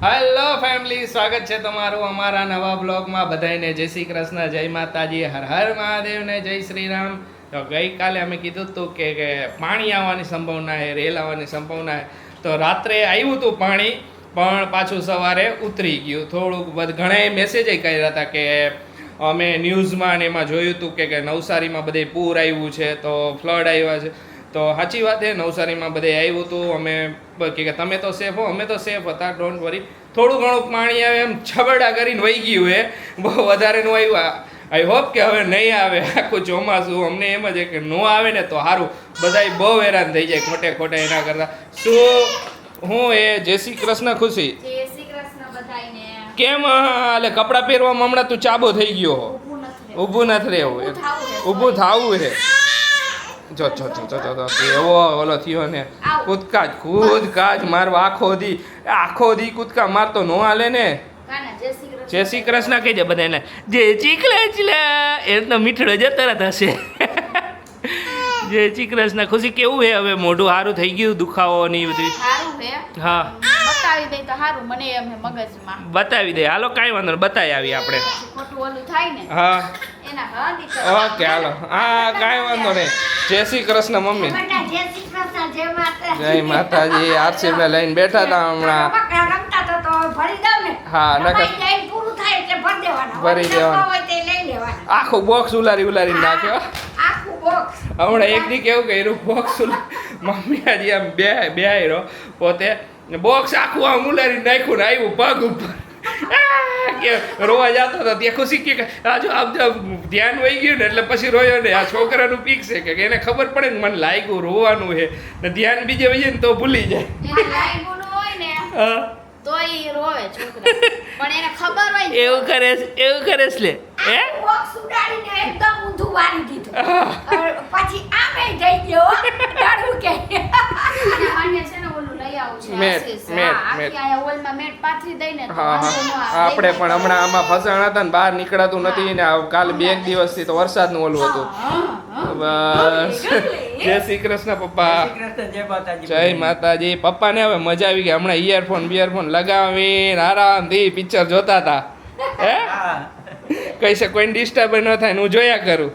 Hello family, સ્વાગત છે તમારું અમારા નવા બ્લોગમાં. બધાને જય શ્રી કૃષ્ણ, જય માતાજી, હર હર મહાદેવને જય શ્રી રામ. તો ગઈકાલે અમે કીધું હતું કે પાણી આવવાની સંભાવના છે, રેલ આવવાની સંભાવના છે. તો રાત્રે આવ્યું હતું પાણી, પણ પાછું સવારે ઉતરી ગયું. થોડુંક ઘણા મેસેજ કર્યા હતા કે અમે ન્યૂઝમાં ને એમાં જોયું હતું કે નવસારીમાં બધે પૂર આવ્યું છે, તો ફ્લડ આવ્યા છે. તો સાચી વાત છે, નવસારીમાં બધે આવ્યું હતું. અમે કે તમે તો સેફ હો, અમે તો સેફ હતા, ડોન્ટ વરી. થોડું ઘણું પાણી આવે એમ છબડા કરીને વહી ગયું એ, બહુ વધારે નું આવ્યું. આઈ હોપ કે હવે નહીં આવે આખું ચોમાસું. અમને એમ જ કે ન આવે ને તો સારું, બધાય બહુ હેરાન થઈ જાય ખોટે ખોટે એના કરતા. શું હું એ જય શ્રી કૃષ્ણ ખુશી, જય શ્રી કૃષ્ણ બધાયને. કેમ એટલે કપડાં પહેરવામાં હમણાં તું ચાબો થઈ ગયો હો? ઊભું નથી રહેવું, ઊભું થાવું છે. જો જો જો જો જો એવો ઓલો થયો ને, કૂદકા જ મારવા આખો દી કૂદકા મારતો નો હાલે ને. જય શ્રી કૃષ્ણ કહી દે બધાને, જય શ્રી કૃષ્ણ. એ તો મીઠડો જ તરત હશે. જય શ્રી કૃષ્ણ. ખુશી કેવું છે હવે? મોઢું સારું થઈ ગયું? દુખાવો ને એ બધું સારું છે? હા, બતાવી દે તો સારું. મને એમ હે મગજમાં બતાવી દે. હાલો કાંઈ વાંધો નહીં, બતાવી આવી આપણે. ખોટું ઓલું થાય ને હા એના હાદી કરે. ઓકે હાલો. હા કાંઈ વાંધો નહીં. જય શ્રી કૃષ્ણ મમ્મી. બેટા જય શ્રી કૃષ્ણ, જય માતા. જય માતાજી. આરસીને લઈને બેઠા હતા હમણાં. રમતા તો ભરી દઉં ને. હા નકર જઈને પૂરું થાય એટલે ભરી દેવાના. ભરી દેવાના. હોય તે લઈ લેવાના. આખું બોક્સ ઉલારી નાખ્યો. આખું બોક્સ. હમણાં એક દી કેવું કર્યું, બોક્સ મમ્મી આજે આમ બેહાયરો પોતે, બોક્સ આખું આમ ઉલારી નાખ્યું ને આવ્યું પગ ઉપર. કે રોવા જતો હતો ત્યાં ખુશી કે આ જો આમ ધ્યાન વહી ગયું ને એટલે પછી રોયો ને. આ છોકરાનું પીક છે કે એને ખબર પડે ને મને લાગ્યું રોવાનું છે ને, ધ્યાન બીજે વહી ને તો ભૂલી જાય. એને લાગ્યું ન હોય ને હા તોય રોવે છોકરા, પણ એને ખબર હોય ને. એવું કરે છે લે. હે બોક્સ ઉડાડીને એકદમ ઊંધું વાળી દીધું. પછી આમે જઈ ગયો ડાડું કે અને માન્ય છે ને ઓલું લઈ આવું છે મેટ. આખી આયા ઓલમાં મેટ પાથરી દઈને તો હા વાંધો ન આવે. આપણે પણ હમણાં આમાં ફસાણા હતા ને બહાર નીકળાતું નથી ને. કાલે 2 દિવસથી તો વરસાદનું ઓલું હતું. બસ જય શ્રી કૃષ્ણ પપ્પા. જય માતાજી. પપ્પાને હવે મજા આવી ગઈ. હમણાં ઇયરફોન લગાવીને આરામથી પિક્ચર જોતા હતા. હે કઈ છે કોઈને ડિસ્ટર્બ ન થાય ને હું જોયા કરું.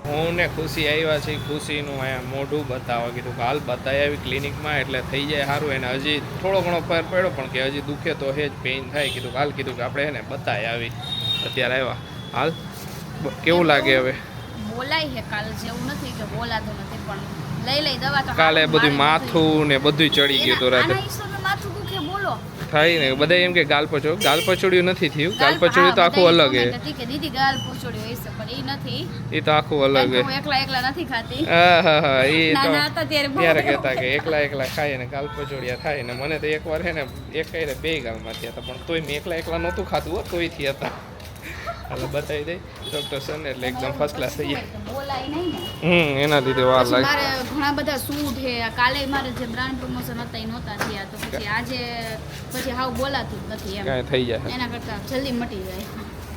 હું ને ખુશી આવ્યા છે. ખુશીનું અહીંયા મોઢું બતાવવા કીધું કે હાલ બતાવી આવી ક્લિનિકમાં એટલે થઈ જાય સારું. એને હજી થોડો ઘણો ફેર પડ્યો પણ કે હજી દુખે તો હે જ, પેઇન થાય. કીધું કે આપણે એને બતાવી આવી. અત્યારે આવ્યા. હાલ કેવું લાગે હવે? બોલાય છે કાલ જેવું નથી કે બોલાતું નથી, પણ લઈ દવા તો કાલે બધું માથું ને બધું ચડી ગયું હતું રાતે. આના હિસાબે માથું દુખે બોલો થાય ને બધા એમ કે ગાલ પચોડ્યું નથી થયું. ગાલ પચોડ્યું તો આખું અલગ હે. કે દીદી ગાલ પચોડ્યું હશે પણ એ નથી. એ તો આખું અલગ હે. હું એકલા નથી ખાતી. હા એ તો નાના હતા ત્યારે કહેતા કે એકલા ખાય ને ગાલ પચોડિયા થાય ને. મને તો એકવાર હે ને એક કઈ 2 ગાલમાં થયા હતા, પણ તોય મેં એકલા નહોતું ખાતું હો, તોય થયા હતા. હાલો બતાવી દઈ ડોક્ટર સર ને એટલે એકદમ ફર્સ્ટ ક્લાસ થઈ જાય. બોલાય નહીં ને. એના લીધે વાર લાગે. મારે ઘણા બધા સૂટ છે. કાલે મારે જે બ્રાન્ડ પ્રમોશન હતા એ નહોતા થયા, તો પછી આજે પછી હાવ બોલાતું જ નથી એમ. કાંઈ થઈ જાય. એના કરતાં જલ્દી મટી જાય.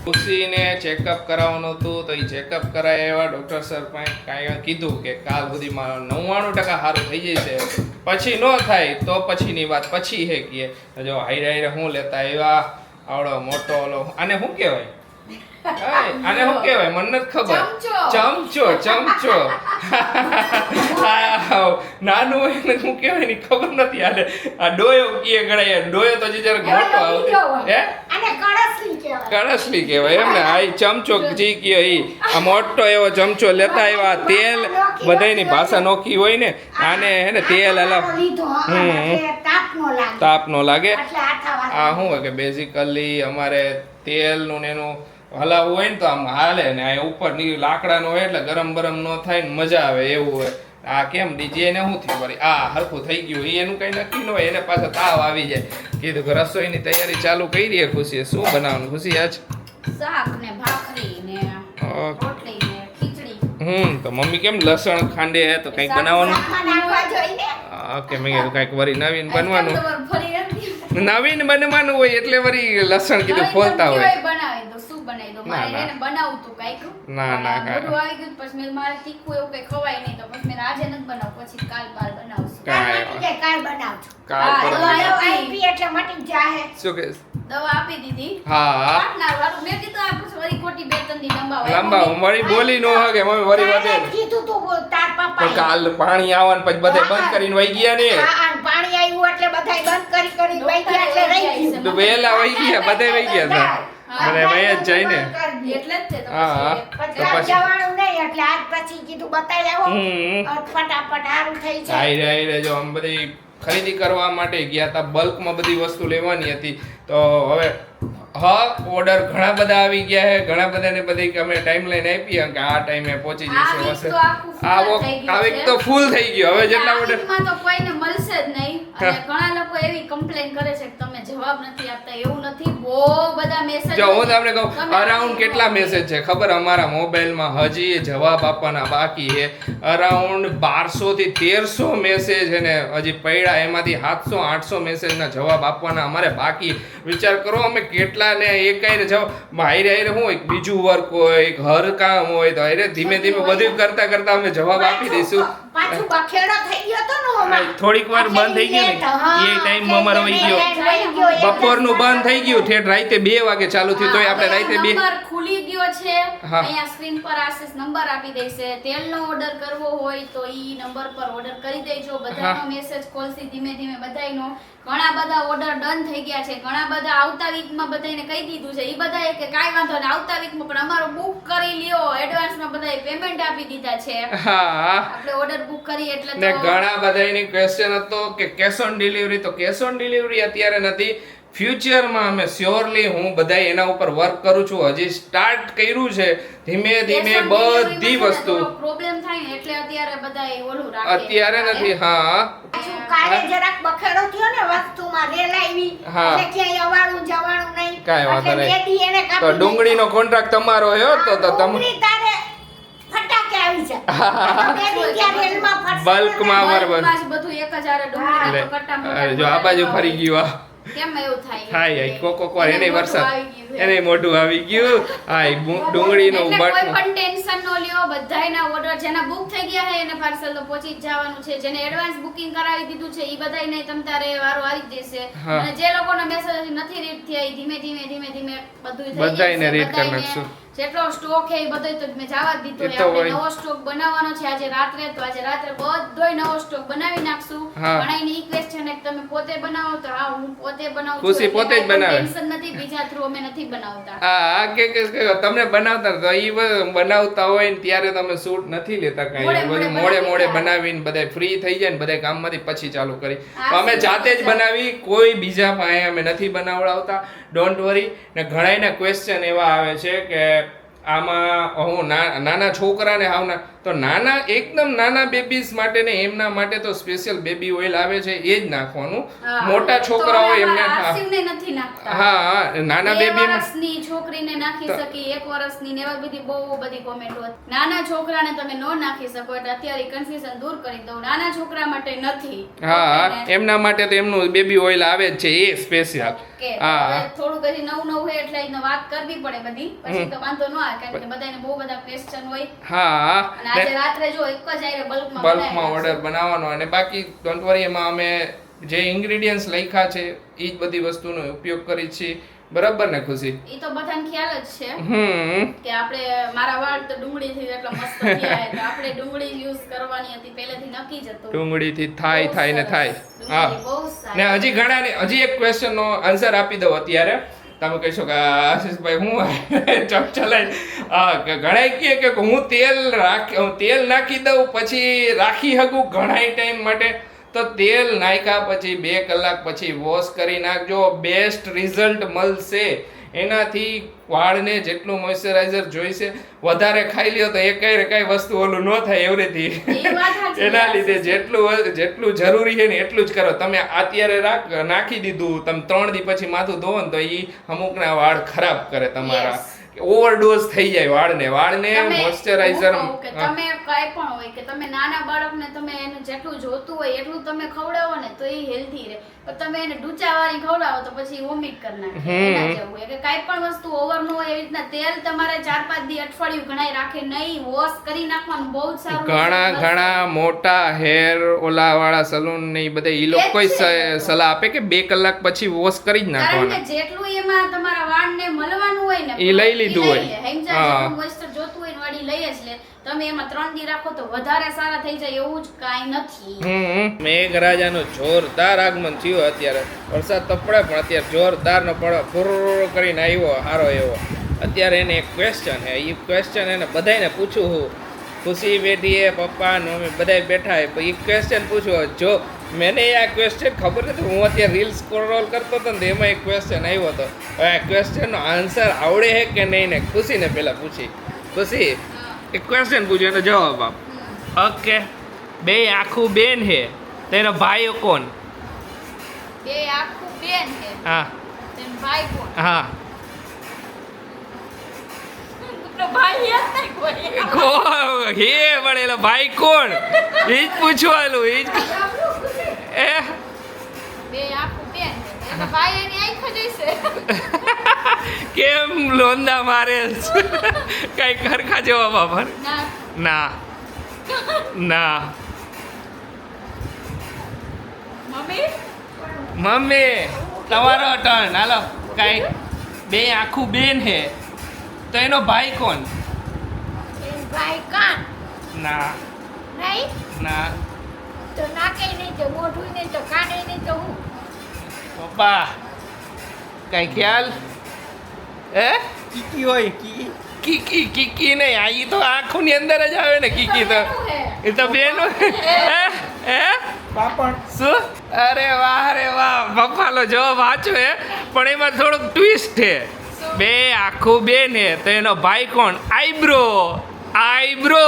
ખુશીને ચેકઅપ કરાવવાનું હતું તો એ ચેકઅપ કરાય એવા ડૉક્ટર સર પાસે કાંઈ કીધું કે કાલ સુધીમાં 99% સારું થઈ જશે. પછી ન થાય તો પછીની વાત પછી હે કે જો હાઈરે હું લેતા એવા આવડો મોટો ઓલો આને શું કહેવાય? આને શું કહેવાય મને નથી ખબર. ચમચો. નાનું હોય ને શું કહેવાય ની ખબર નથી. આને આ ડોયો કીએ ગણાય. ડોયો તો જે જરાક મોટો આવતો હે કળશલી કહેવાય એમ ને. આ ચમચો જી કયો ઈ આ મોટો એવો ચમચો લેતા આવ્યા. તેલ બધાની ભાષા નોખી હોય ને. આને હે ને તેલ અલગ તાપ નો લાગે. આ શું હોય કે બેઝિકલી અમારે તેલનું ને એનું હલાવવું હોય ને તો આમ હાલે ને. આ ઉપર લાકડાનો હોય એટલે ગરમ ન થાય ને મજા આવે એવું હોય. આ કેમ ડીજે ને શું થયું વળી આ હરખું થઈ ગયું એનું કઈ નક્કી ન હોય. એને પાછો તાવ આવી જાય. કીધું કે રસોઈની તૈયારી ચાલુ કરી દે. ખુશી શું બનાવવાનું? ખુશી આજ શાક ને ભાખરી ને રોટલી ને ખીચડી. તો મમ્મી કેમ લસણ ખાંડે હે તો કંઈક બનાવવાનું. ઓકે મેં કીધું કંઈક વળી નવીન બનવાનું હોય એટલે વળી લસણ કીધું ફોલતા હોય. ઓછું બનાવી દો. ના, મારે ના. એને બનાવવું હતું કાંઈક. ના, પણ ના, આ મોઢું આવી ગયું પછી મેં મારે તીખું એવું કંઈ ખવાય નહીં તો પછી મેં આજે નથી બનાવું પછી કાલ બાર બનાવશું. કાંઈ કાલ મટી જાય, કાલ બનાવજો. કાલ હા, પરમ દવા દિવસે. આપી એટલે મટી જાહે. શું કે દવા આપી દીધી. હા પાટના વાળું મેં કીધું આ પછી વળી ખોટી બે ત્રણ દી લંબાવાય. લાંબા હું વળી બોલી ન હકે મમ્મી વળી કાલે વધે જ કીધું તું તાર પણ પપ્પાએ. કાલ પાણી આવવાનું પછી બધે બંધ કરીને વહી ગયા ને હા, આ પાણી આવ્યું એટલે બધાય બંધ કરી વહી ગયા એટલે રહી ગયું. તો વહેલા વહી ગયા બધે વહી ગયા હતા હા, બધા વહી જ જાય ને એટલે જ તે તો હા, હા. પછી તો કાલ પછી- જવાનું નહીં એટલે આજ પછી કીધું બતાવી આવો હમ ફટાફટ હારું થઈ જાય. આઈ રે, આઈ રે, જો આમ બધી ખરીદી કરવા માટે ગયા હતા બલ્કમાં બધી વસ્તુ લેવાની હતી તો હવે હા ઓર્ડર ઘણા બધા આવી ગયા છે ઘણા બધાને બધી અમે ટાઈમ લાઈન આપી કે આ ટાઈમે પહોંચી આ જશે week હશે તો આખું full થઈ ગયું આ week છે. તો ફૂલ થઈ ગયો હવે જેટલા આ ઓર્ડર weekમાં તો કોઈને મળશે જ નહીં અને ઘણા લોકો એવી કમ્પ્લેન કરે છે કે તમે જવાબ નથી આપતા એવું નથી બહુ બધા મેસેજ જો હું તમને કહું અરાઉન્ડ કેટલા મેસેજ છે ખબર અમારા મોબાઈલમાં હજી જવાબ આપવાના બાકી છે અરાઉન્ડ 1200 થી 1300 મેસેજ છે ને હજી પડ્યા એમાંથી 700 800 મેસેજના જવાબ આપવાના અમારે બાકી વિચાર કરો અમે કેટલા ને એકાઈને જવાબ હાઈરે હાઈરે હું એક બીજું વર્ક હોય એક હર કામ હોય તો હાઈરે ધીમે ધીમે બધું કરતા કરતા અમે જવાબ આપી દઈશું પાછું બખેડો થઈ ગયો તો ને હમણાં. થોડીક વાર બંધ થઈ ગયું ને એ ટાઈમ અમારો વહી ગયો બપોરનું બંધ થઈ ગયું ઠેઠ રાતે 2 વાગે ચાલુ થયું તોય આપણે રાતે 2 નંબર ખુલી ગયો છે હા. અહીંયા સ્ક્રીન પર આશીષ નંબર આપી દેશે તેલનો ઓર્ડર કરવો હોય તો ઈ નંબર પર ઓર્ડર કરી દેજો બધાનો મેસેજ ખોલસી ધીમે ધીમે બધાયનો ઘણા બધા ઓર્ડર ડન થઈ ગયા છે ઘણા બધા આવતા વીકમાં બધાને કહી દીધું છે ઈ બધાએ કે કાઈ વાંધો નહીં આવતા વીકમાં પણ અમારો બુક કરી લ્યો એડવાન્સમાં બધાએ પેમેન્ટ આપી દીધા છે હા આપણે ઓર્ડર બુક કરી એટલે ને તો ઘણા બધા એની ક્વેશ્ચન હતો કે કેશ ઓન ડિલિવરી તો કેશ ઓન ડિલિવરી અત્યારે નથી ફ્યુચરમાં અમે શ્યોરલી હું બધાય એના ઉપર વર્ક કરું છું હજી સ્ટાર્ટ કર્યું છે ધીમે ધીમે બધી વસ્તુ પ્રોબ્લેમ થાય ને એટલે અત્યારે બધાએ ઓલું રાખે અત્યારે નથી હા પાછું કાલે જરાક બખેડો થયો ને વસ્તુમાં રેલ આવી હા. એટલે ક્યાંય અવાળું જવાનું નહીં કાંઈ વાંધો એટલે નહીં. બે દી એને કાપી તો ડુંગળીનો કોન્ટ્રાક્ટ તમારો હે તો તમે ડુંગળી તારે ફટાકે આવી જાય બે દી ત્યાં રેલમાં ફરશે બલ્કમાં ને બરાબર. બલ્કમાં જ બધું એક જ હારે ડુંગળીના એટલે તો કટ્ટા મોટા અરે જો આ બાજુ ફરી ગયું આ કેમ એવું થાય થાય કોક વાર એને મોઢું વરસાદ આવી ગયું છે. એને મોઢું આવી ગયું હા ઈ ડુંગળીનો એટલે કોઈ બટ પણ ટેન્શન નો લ્યો બધાયના ઓર્ડર જેના બુક થઈ ગયા છે એને પાર્સલ તો પહોંચી જ જવાનું છે જેને એડવાન્સ બુકિંગ કરાવી દીધું છે ઈ બધાયને તમ તારે વારો આવી જ જશે હા. અને જે લોકોનો મેસેજ નથી રીડ થયા ઈ ધીમે ધીમે બધું થઈ બધાયને જશે. read કરી બધાયને નાખશું. જેટલો સ્ટોક છે એ બધોય તો મેં જવા જ દીધો એ છે તો આપણે હોય. નવો સ્ટોક બનાવવાનો છે આજે રાત્રે તો આજે રાત્રે બધોય નવો સ્ટોક બનાવી નાખશું હા. ઘણાયની ઈ ક્વેશ્ચન કે તમે પોતે બનાવો તો હા હું પોતે બનાવું છું ખુશી એટલે પોતે જ કાંઈ પણ બનાવે. ટેન્શન નથી બીજા થ્રુ અમે નથી બનાવતા હા કે તમને બનાવતા તો ઈ બનાવતા હોય ને ત્યારે તમે શૂટ નથી લેતા કાંઈ મોડે બધું મોડે મોડે બનાવી બનાવીને બધા ફ્રી થઈ જાય ને બધા કામમાંથી પછી ચાલુ કરી હા, તો અમે શું જાતે જ વાત છે. બનાવી કોઈ બીજા પાસે અમે નથી બનાવડાવતા ડોન્ટ વરી ને ઘણાયના ક્વેશ્ચન એવા આવે છે કે આમાં હું નાના છોકરાને આવના તો નાના એકદમ નાના બેબીઝ માટે ને એમના માટે તો સ્પેશિયલ બેબી ઓઇલ આવે છે એ જ નાખવાનું હા. મોટા છોકરા હોય એમને તો હા આસિમને નથી નાખતા હા નાના 2 બેબી વર્ષની છોકરીને નાખી તો- શકી 1 વર્ષની ને એવા બધી બહુ બધી કોમેન્ટો હતી નાના છોકરાને તમે નો નાખી શકો એટલે અત્યારે કન્ફ્યુઝન દૂર કરી દઉં નાના છોકરા માટે નથી હા Okay ને? એમના માટે તો એમનું બેબી ઓઇલ આવે જ છે એ સ્પેશિયલ કે હા. હવે થોડું કદી નવું હોય એટલે એને વાત કરવી પડે બધી પછી તો વાંધો ન આવે કારણ કે બધાને બહુ બધા ક્વેશ્ચન હોય હા અને આજે રાત્રે જો એક જ આયરે બલ્કમાં બલ્કમાં ઓર્ડર બનાવવાનો અને બાકી ડોન્ટ વરી એમાં અમે જે ઇન્ગ્રેડિયન્ટ્સ લખ્યા છે એ જ બધી વસ્તુનો ઉપયોગ કરી છીએ બરાબર ને ખુશી એ તો બધાને ખ્યાલ જ છે કે આપણે મારા વાળ તો ડુંગળીથી એટલા મસ્ત થયા છે તો આપણે ડુંગળી યુઝ કરવાની હતી પહેલેથી નક્કી જ હતું ડુંગળીથી થાય બહુ થાય ને સરસ. થાય ડુંગળી હા બહુ સારી. ને હજી ઘણા ને હજી એક ક્વેશ્ચન નો આન્સર આપી દઉં અત્યારે તમે કહેશો કે આશીષભાઈ હું ચપ ચલાય હા કે ઘણા કહે કે હું તેલ નાખી દઉં પછી રાખી શકું ઘણા ટાઈમ માટે તો તેલ નાખ્યા પછી 2 કલાક પછી વોશ કરી નાખજો બેસ્ટ રિઝલ્ટ મળશે એનાથી વાળને જેટલું મોઇશ્ચરાઇઝર જોઈશે વધારે ખાઈ લ્યો તો એ કઈ વસ્તુ ઓલું ન થાય એવરીથી એ વાત સાચી. એના લીધે જેટલું જરૂરી છે ને એટલું જ કરો તમે અત્યારે નાખી દીધું તમે 3 દી પછી માથું ધોવો ને તો એ અમુકના વાળ ખરાબ કરે તમારા Yes. ઓવરડોઝ થઈ જાય વાળને તમે મોઇશ્ચરાઇઝર હું કહું કે તમે કાંઈ પણ હોય કે તમે નાના બાળકને તમે એને જેટલું જોતું હોય એટલું તમે ખવડાવો ને તો એ હેલ્ધી રહે. પણ તમે એને ડૂચાવાળી ખવડાવો તો પછી વોમિટ કરી નાખે. એના જેવું હોય કે કાંઈ પણ વસ્તુ ઓવર ન હોય. એવી રીતના તેલ તમારે 4-5 દી અઠવાડિયું ઘણાય રાખે નહીં, વોશ કરી નાખવાનું બહુ જ સારું. ઘણા મોટા હેર ઓલા વાળા સલૂન ને ઈ બધા ઈ લોકો સલાહ આપે કે 2 કલાક પછી વોશ કરી જ કારણ નાખવાના. કે જેટલું એમાં તમારા વાળને મળવાનું હોય ને ઈ લઈ લીધું હોય. જેટલું મોઇસ્ચર જોતું હોય ને વાળી લઈ જ લે. તમે એમાં 3 દી રાખો તો વધારે સારા થઈ જાય એવું જ કાંઈ નથી. મેઘરાજાનું જોરદાર આગમન થયું. અત્યારે વરસાદ તો પડે પણ અત્યારે જોરદાર નો પડે ફુર કરીને આવ્યો સારો એવો. અત્યારે એને એક ક્વેશ્ચન છે. એ ક્વેશ્ચન એને બધાને પૂછું હું. ખુશી બેઠી હે, પપ્પા મમ્મી બધાય બેઠા હે. એ ક્વેશ્ચન પૂછ્યો. જો મને આ ક્વેશ્ચન ખબર નથી, હું અત્યારે રીલ્સ સ્ક્રોલ કરતો હતો ને એમાં એક ક્વેશ્ચન આવ્યો હતો. હવે આ ક્વેશ્ચનનો આન્સર આવડે છે કે નહીં ને ખુશીને પહેલા પૂછી. ખુશી એક ક્વેશ્ચન પૂછ્યો એનો જવાબ આપ. ઓકે, બે આખું બેન હે તો એનો ભાઈ કોણ? બે આખું બેન હે, હા તેનો ભાઈ કોણ? હા તો ભાઈ યાદ નહીં કોઈ. કોણ હે પણ એનો ભાઈ કોણ એ જ પૂછવાનું. એ જ એ બે આખું બેન હે, એનો ભાઈ એની આંખ જ હશે. કેમ લોંદા મારે કઈ ખરખા જવાબ આપર. ના ના ના મમ્મી મમ્મી તમારો ટર્ન હાલો. કઈ બે આખું બેન હે તો એનો ભાઈ કોણ? એનો ભાઈ કાન ના નહીં ના તો નાકે નહીં તો મોઢું નહીં તો કાને નહીં તો હું. પપ્પા કઈ ખ્યાલ? હે કીકી હોય કીકી. કીકી કીકી નહીં, આ ઈ તો આંખોની અંદર જ આવે ને કીકી તો. એ તો બેનો હે પાપણ. શું? અરે વાહ રે વાહ, પપ્પાનો જવાબ સાચો હે પણ એમાં થોડુંક ટ્વિસ્ટ છે. બે આખું બેન હે તો એનો ભાઈ કોણ? આઈબ્રો. આઈબ્રો.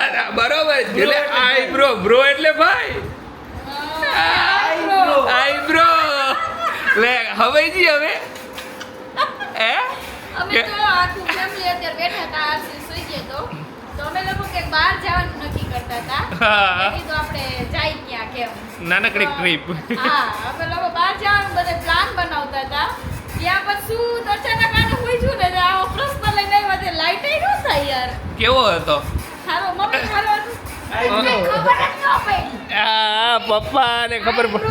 અરે બરોબર એટલે આઈબ્રો. બ્રો એટલે ભાઈ. આઈબ્રો લે હવે જી હવે હે અમે તો આખું ફેમિલી અત્યારે બેઠા હતા. આરસી સુઈ ગયો તો અમે લોકો કે બહાર જવાનું નક્કી કરતા હતા. હા. મેં કીધું આપણે જાય ક્યાં કેમ. નાનકડી ટ્રીપ. હા અમે લોકો બહાર જવાનું બધે પ્લાન બનાવતા હતા. ત્યાં પછી અચાનક આને પૂછ્યું ને આ પ્રશ્ન લઈને આવ્યા તે લાઈટ ય ન થાય યાર. કેવો હતો? હારો મમ્મી હારો હતું. ઓલો. ખબર જ ન પડી. આ પપ્પાને ખબર પડ.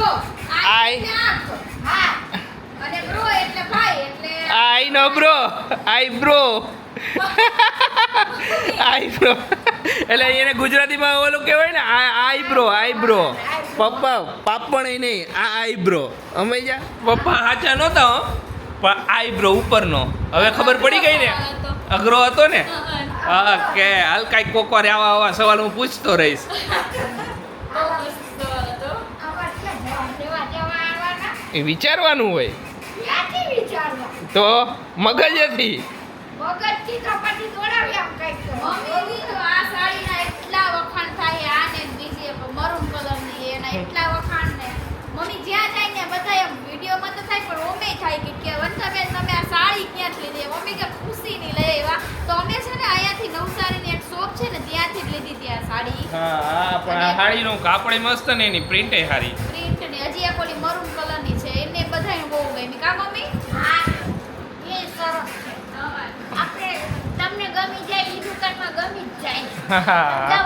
આઈ હા અને બ્રો એટલે ભાઈ એટલે આઈ નો બ્રો. આઈબ્રો. આઈબ્રો એટલે એને ગુજરાતીમાં ઓલું કહેવાય ને આઈબ્રો. આઈબ્રો. પપ્પા પાપણ નહીં, આ આઈબ્રો. અમે જા પપ્પા સાચા નહોતા હો પણ આઈબ્રો ઉપરનો. હવે ખબર પડી ગઈ ને અઘરો હતો ને. ઓકે હાલ કાંઈક કોકવાર આવા સવાલ હું પૂછતો રહીશ. બહુ મસ્ત સવાલ હતો. આવા કેવા જવા આવવાના એ વિચારવાનું હોય ક્યાંથી વિચારવા તો મગજથી. મગજથી તો પછી દોડાવી આમ કઈક મમ્મીની તો આ સાડીના એટલા વખાણ થાય આને બીજી મરૂન કલરની એના એટલા વખાણ ને મમ્મી જ્યાં જાય ને બધા એમ વિડીયોમાં તો થાય પણ ઓમે થાય કે વંશાબેન તમે આ સાડી ક્યાંથી લીધી? મમ્મી કે ખુશીની લઈ આવ્યા. તો અમે છે ને અહીંયાથી નવસારીની એક શોપ છે ને ત્યાંથી જ લીધી હતી આ સાડી. હા પણ આ સાડીનું કાપડ મસ્ત ને એની પ્રિન્ટ એ સારી. પ્રિન્ટ ને હજી એક ઓલી મરૂન કલરની છે એને બધાને બહુ ગમી કા મમ્મી? હા એ સરસ છે. આપણે તમને ગમી જાય ઈ દુકાનમાં ગમી જ જાય.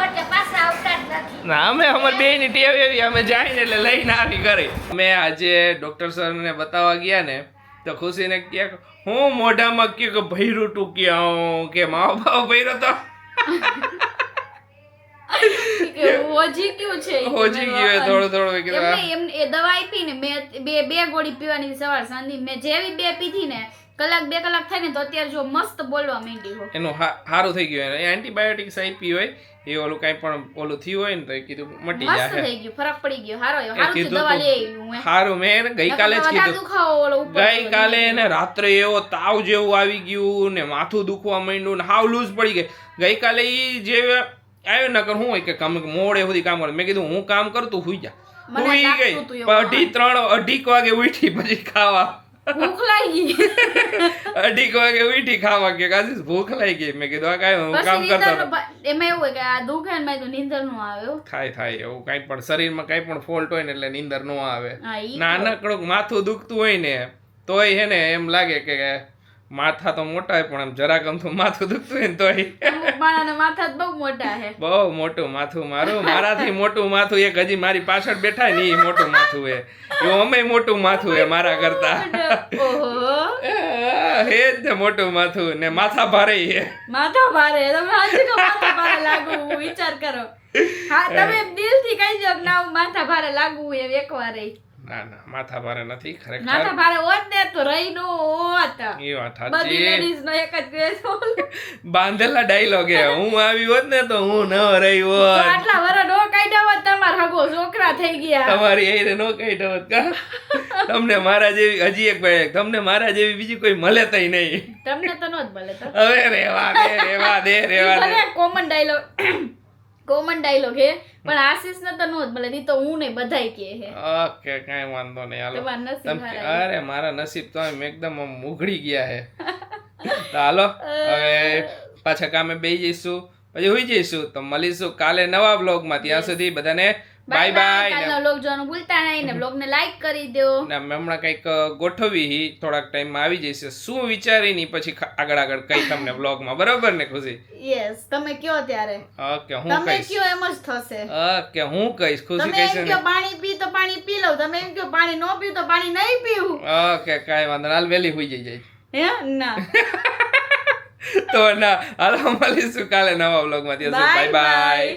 એટલે પાછા આવતા જ નથી. ના અમે અમાર બેયની ટેવ એવી અમે જાય ને એટલે લઈને આવી ઘરે. અમે આજે ડોક્ટર સરને બતાવવા ગયા ને તો ખુશીને કહે હું મોઢામાં કે ભૈરું ટૂંક્યા કે માવો ભાવ ભૈરો તો હોજી ગયું છે હોજી ગયું થોડું થોડું કીધું. એમને એ દવા આપી ને મેં બે ગોળી પીવાની સવાર સાંજે મેં જેવી બે પીધી ને કલાક 2 કલાક થાય ને તો અત્યારે જો મસ્ત બોલવા માંડી હો. એનું સારું થઈ ગયું. એ એન્ટીબાયોટિક્સ આપી હોય એ ઓલું કાંઈ પણ ઓલું થયું હોય ને તો એ કીધું મટી મસ્ત જાય. થઈ ગયું ફરક પડી ગયો હારો એ હારું કીધું દવા તો લઈ આવી હું સારું. મેં એને ગઈકાલે જ કીધું. દુખાવો ઓલો ઉપર ગઈકાલે એને રાત્રે એવો તાવ જેવું આવી ગયું ને માથું દુખવા માંડ્યું ને હાવ લૂઝ પડી ગઈ. ગઈકાલે એ જે આવ્યો ન કર હું હોય કે કામ મોડે સુધી કામ કરે. મેં કીધું હું કામ કરતું હુઈ જા. મને હુઈ ગઈ લાગતું હતું એવું. અઢી 3:30 વાગે ઉઠી પછી ખાવા ભૂખ લાગી 2:30 વાગે ઉઠી ખાવા કે કાશી ભૂખ લાગી ગઈ મેં કીધું આ કાંઈ હું પછી કામ કરતો નીંદરનું એમાં એવું હોય કે આ દુખે ને મેં તો નીંદર નું આવે હો. થાય એવું કાંઈ પણ શરીરમાં કાંઈ પણ ફોલ્ટ હોય ને એટલે નીંદર ન આવે હા, ઈ તો. નાનકડું માથું દુખતું હોય ને તોય હે ને એમ લાગે કે માથા તો મોટા હોય પણ એમ જરાક અમથું માથું દુખતું હોય ને તોય અમુક માણસના માથા જ બહુ મોટા છે. બહુ મોટું માથું મારું મારાથી મોટું માથું એક હજી મારી પાછળ બેઠા ને ઈ મોટું માથું હે એવું અમે મોટું માથું હે મારા કરતા ઓહો હે જ ને મોટું માથું ને માથા ભારે હે માથા ભારે તમે હાજી કો માથા ભારે લાગુ વિચાર કરો. હા તમે દિલથી કહી દો કે ના હું માથા ભારે લાગુ એમ એકવાર ય. ના માથા ભારે નથી ખરેખર માથા ભારે હોત ને તો રહી નો હોત. એ વાત બધી સાચી લેડીઝ નો એક જ ક્રેઝ. બાંધેલા ડાયલોગ હે હું આવી હોત ને તો હું ન રહી તો હોત આટલા વરસ નો કાઢ્યા હોત તમાર હગો છોકરા થઈ ગયા. તમારી એ નો કઈ હોત કા તમને મારા જેવી હજી એક ભાઈ તમને મારા જેવી બીજી કોઈ મળે તઈ નહીં તમને તો નો જ ભલે તો. હવે રેવા દે કોમન ડાયલોગ હે પણ આશીષ ને તો નો જ ભલે ઈ તો હું ને બધાય કે હે. ઓકે કાંઈ વાંધો નહીં હાલો તમારા નસીબ તમે હારા. અરે મારા નસીબ તો આમ એકદમ આમ ઉઘડી ગયા હે તો હાલો હવે પાછા કામે બેસી જઈશું પછી હોઈ જઈશું તો મળીશું કાલે નવા બ્લોગમાં ત્યાં સુધી બધાને બાય બાય કાલનો વ્લોગ જોવાનું ભૂલતા નહીં ને વ્લોગ ને લાઈક કરી દો. ને અમે હમણાં કંઈક ગોઠવી થોડાક ટાઈમમાં આવી જશે શું વિચારીની પછી આગળ કઈ તમને બ્લોગમાં બરોબર ને ખુશી યસ તમે કયો ત્યારે ઓકે હું તમે કહીશ કયો એમ જ થશે. ઓકે હું કહીશ ખુશી તમે કહીશ એમ ને કયો પાણી પી તો પાણી પી લઉં તમે એમ કયો પાણી ન પીવું તો પાણી નહીં પીવું. ઓકે કાંઈ વાંધો નહીં હાલ વહેલી હોઈ જાય હે ના તો ના હાલ મળીશું કાલે નવા બ્લોગમાં ત્યાં બાય બાય